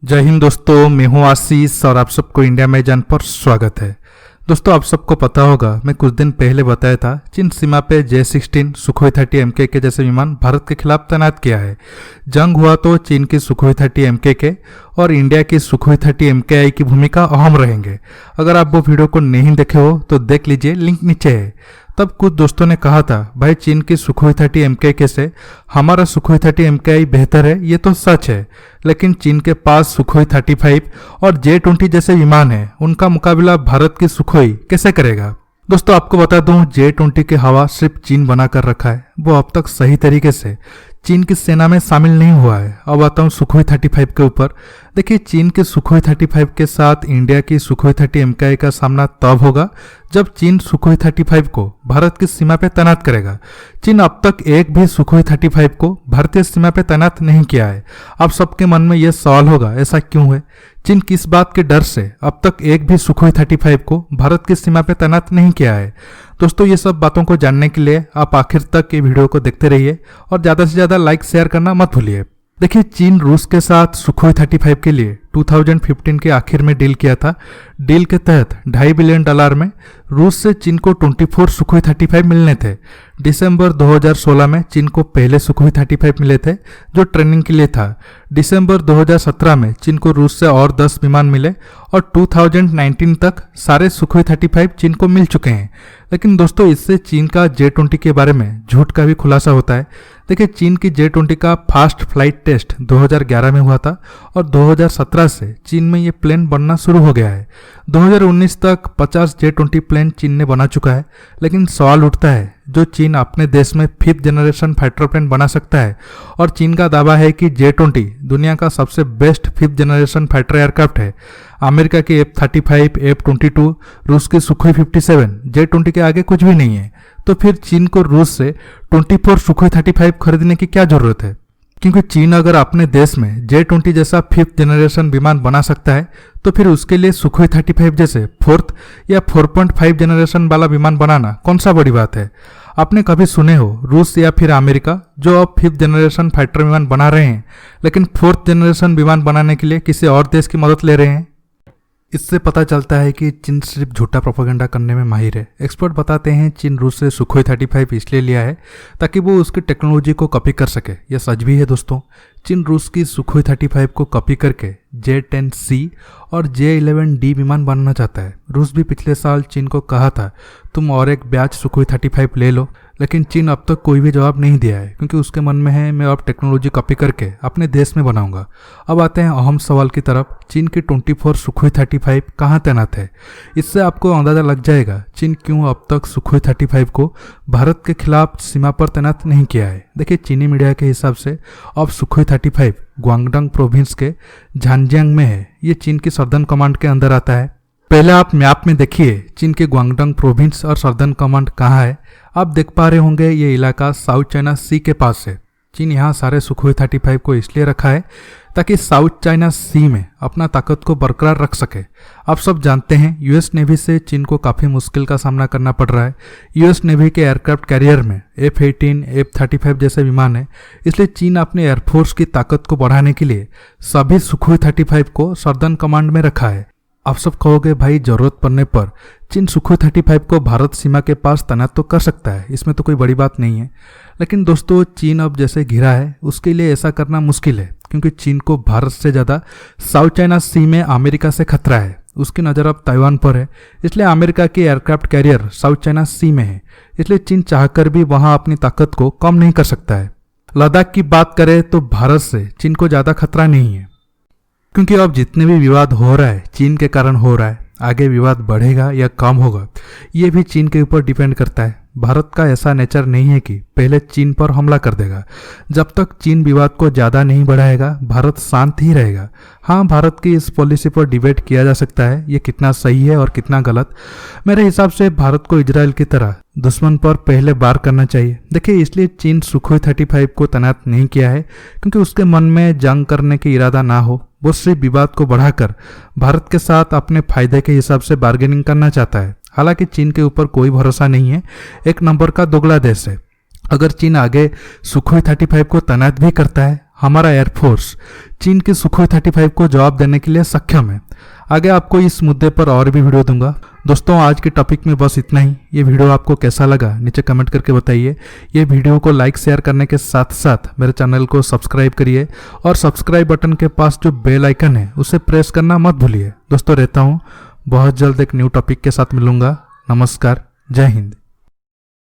जय हिंद दोस्तों, मैं हूं आशीष और आप सबको इंडिया में जान पर स्वागत है। दोस्तों, आप सबको पता होगा, मैं कुछ दिन पहले बताया था चीन सीमा पे J-16 सुखोई 30 MK जैसे विमान भारत के खिलाफ तैनात किया है। जंग हुआ तो चीन की सुखोई 30 MK और इंडिया की सुखोई 30 MKI की भूमिका अहम रहेंगे। अगर आप वो वीडियो को नहीं देखे हो तो देख लीजिए, लिंक नीचे है। तब कुछ दोस्तों ने कहा था, भाई चीन की सुखोई 30 MK से हमारा सुखोई 30 MKI बेहतर है। ये तो सच है, लेकिन चीन के पास सुखोई 35 और J-20 जैसे विमान है, उनका मुकाबला भारत की सुखोई कैसे करेगा। दोस्तों, आपको बता दूं, J-20 के हवा सिर्फ चीन बना कर रखा है। वो अब तक सही तरीके से चीन की सेना में शामिल नहीं हुआ है। अब आता हूँ सुखोई 35 के ऊपर। देखिए, चीन के सुखोई 35 के साथ इंडिया की सुखोई 30 MKI का सामना तब होगा जब चीन सुखोई 35 को भारत की सीमा पे तैनात करेगा। चीन अब तक एक भी सुखोई 35 को भारतीय सीमा पे तैनात नहीं किया है। आप सबके मन में यह सवाल होगा, ऐसा क्यों है? चीन किस बात के डर से अब तक एक भी सुखोई 35 को भारत की सीमा पे तैनात नहीं किया है? दोस्तों, ये सब बातों को जानने के लिए आप आखिर तक ये वीडियो को देखते रहिए और ज़्यादा से ज़्यादा लाइक शेयर करना मत भूलिए। देखिए, चीन रूस के साथ सुखोई 35 के लिए 2015 के आखिर में डील किया था। डील के तहत $2.5 बिलियन में रूस से चीन को 24 सुखोई 35 मिलने थे। दिसंबर 2016 में चीन को पहले सुखोई 35 मिले थे, जो ट्रेनिंग के लिए था। दिसंबर 2017 में चीन को रूस से और 10 विमान मिले और 2019 तक सारे सुखोई 35 चीन को मिल चुके हैं। लेकिन दोस्तों, इससे चीन का J-20 के बारे में झूठ का भी खुलासा होता है। देखिए, चीन की J-20 का फास्ट फ्लाइट टेस्ट 2011 में हुआ था और 2017 से चीन में ये प्लेन बनना शुरू हो गया है। 2019 तक 50 J-20 प्लेन चीन ने बना चुका है। लेकिन सवाल उठता है, जो चीन अपने देश में 5th जनरेशन फाइटर प्लेन बना सकता है, और चीन का दावा है कि J-20 दुनिया का सबसे best 5th generation fighter aircraft है। अमेरिका की F-35, F-22, रूस की सुखोई 57 J-20 के आगे कुछ भी नहीं है। तो फिर चीन को रूस से 24 सुखोई 35 खरीदने की क्या जरूरत है? क्योंकि चीन अगर अपने देश में J-20 जैसा 5th जनरेशन विमान बना सकता है, तो फिर उसके लिए सुखोई 35 जैसे 4th या 4.5 जनरेशन वाला विमान बनाना कौन सा बड़ी बात है? आपने कभी सुने हो रूस या फिर अमेरिका, जो अब 5th जनरेशन फाइटर विमान बना रहे हैं, लेकिन 4th जनरेशन विमान बनाने के लिए किसी और देश की मदद ले रहे हैं? इससे पता चलता है कि चीन सिर्फ झूठा प्रोपेगेंडा करने में माहिर है। एक्सपर्ट बताते हैं चीन रूस से सुखोई 35 इसलिए लिया है ताकि वो उसकी टेक्नोलॉजी को कॉपी कर सके। यह सच भी है दोस्तों। चीन रूस की सुखोई 35 को कॉपी करके J-10C और J-11D विमान बनाना चाहता है। रूस भी पिछले साल चीन को कहा था, तुम और एक बैच सुखोई 35 ले लो, लेकिन चीन अब तक कोई भी जवाब नहीं दिया है, क्योंकि उसके मन में है मैं अब टेक्नोलॉजी कॉपी करके अपने देश में बनाऊंगा। अब आते हैं अहम सवाल की तरफ, चीन की 24 सुखोई 35 कहाँ तैनात है? इससे आपको अंदाजा लग जाएगा चीन क्यों अब तक सुखोई 35 को भारत के खिलाफ सीमा पर तैनात नहीं किया है। देखिए, चीनी मीडिया के हिसाब से अब सुखोई 35 ग्वांगडंग प्रोविंस के झांजियांग में है। ये चीन की सर्दर्न कमांड के अंदर आता है। पहले आप मैप में देखिए चीन के ग्वांगडंग प्रोविंस और सर्दर्न कमांड कहाँ है। आप देख पा रहे होंगे ये इलाका साउथ चाइना सी के पास है। चीन यहाँ सारे सुखोई 35 को इसलिए रखा है ताकि साउथ चाइना सी में अपना ताकत को बरकरार रख सके। आप सब जानते हैं यूएस नेवी से चीन को काफ़ी मुश्किल का सामना करना पड़ रहा है। यूएस नेवी के एयरक्राफ्ट कैरियर में F-18, F-35 जैसे विमान है, इसलिए चीन अपने एयरफोर्स की ताकत को बढ़ाने के लिए सभी सुखोई 35 को सर्दर्न कमांड में रखा है। आप सब कहोगे, भाई जरूरत पड़ने पर चीन सुखोई 35 को भारत सीमा के पास तैनात तो कर सकता है, इसमें तो कोई बड़ी बात नहीं है। लेकिन दोस्तों, चीन अब जैसे घिरा है, उसके लिए ऐसा करना मुश्किल है, क्योंकि चीन को भारत से ज़्यादा साउथ चाइना सी में अमेरिका से खतरा है। उसकी नज़र अब ताइवान पर है, इसलिए अमेरिका की एयरक्राफ्ट कैरियर साउथ चाइना सी में है। इसलिए चीन चाहकर भी वहाँ अपनी ताकत को कम नहीं कर सकता है। लद्दाख की बात करें तो भारत से चीन को ज़्यादा खतरा नहीं है, क्योंकि अब जितने भी विवाद हो रहा है चीन के कारण हो रहा है। आगे विवाद बढ़ेगा या कम होगा, ये भी चीन के ऊपर डिपेंड करता है। भारत का ऐसा नेचर नहीं है कि पहले चीन पर हमला कर देगा। जब तक चीन विवाद को ज़्यादा नहीं बढ़ाएगा, भारत शांत ही रहेगा। हाँ, भारत की इस पॉलिसी पर डिबेट किया जा सकता है, ये कितना सही है और कितना गलत। मेरे हिसाब से भारत को इजराइल की तरह दुश्मन पर पहले वार करना चाहिए। देखिए, इसलिए चीन सुखोई 35 को तैनात नहीं किया है क्योंकि उसके मन में जंग करने की इरादा ना हो। वो सिर्फ विवाद को बढ़ाकर भारत के साथ अपने फायदे के हिसाब से बार्गेनिंग करना चाहता है। हालांकि चीन के ऊपर कोई भरोसा नहीं है, एक नंबर का दोगला देश है। अगर चीन आगे सुखोई 35 को तैनात भी करता है, हमारा एयरफोर्स चीन की सुखोई 35 को जवाब देने के लिए सक्षम है। आगे आपको इस मुद्दे पर और भी वीडियो दूंगा। दोस्तों आज के टॉपिक में बस इतना ही। ये वीडियो आपको कैसा लगा नीचे कमेंट करके बताइए। ये वीडियो को लाइक शेयर करने के साथ साथ मेरे चैनल को सब्सक्राइब करिए और सब्सक्राइब बटन के पास जो बेल आइकन है उसे प्रेस करना मत भूलिए। दोस्तों रहता हूँ, बहुत जल्द एक न्यू टॉपिक के साथ मिलूंगा। नमस्कार, जय हिंद।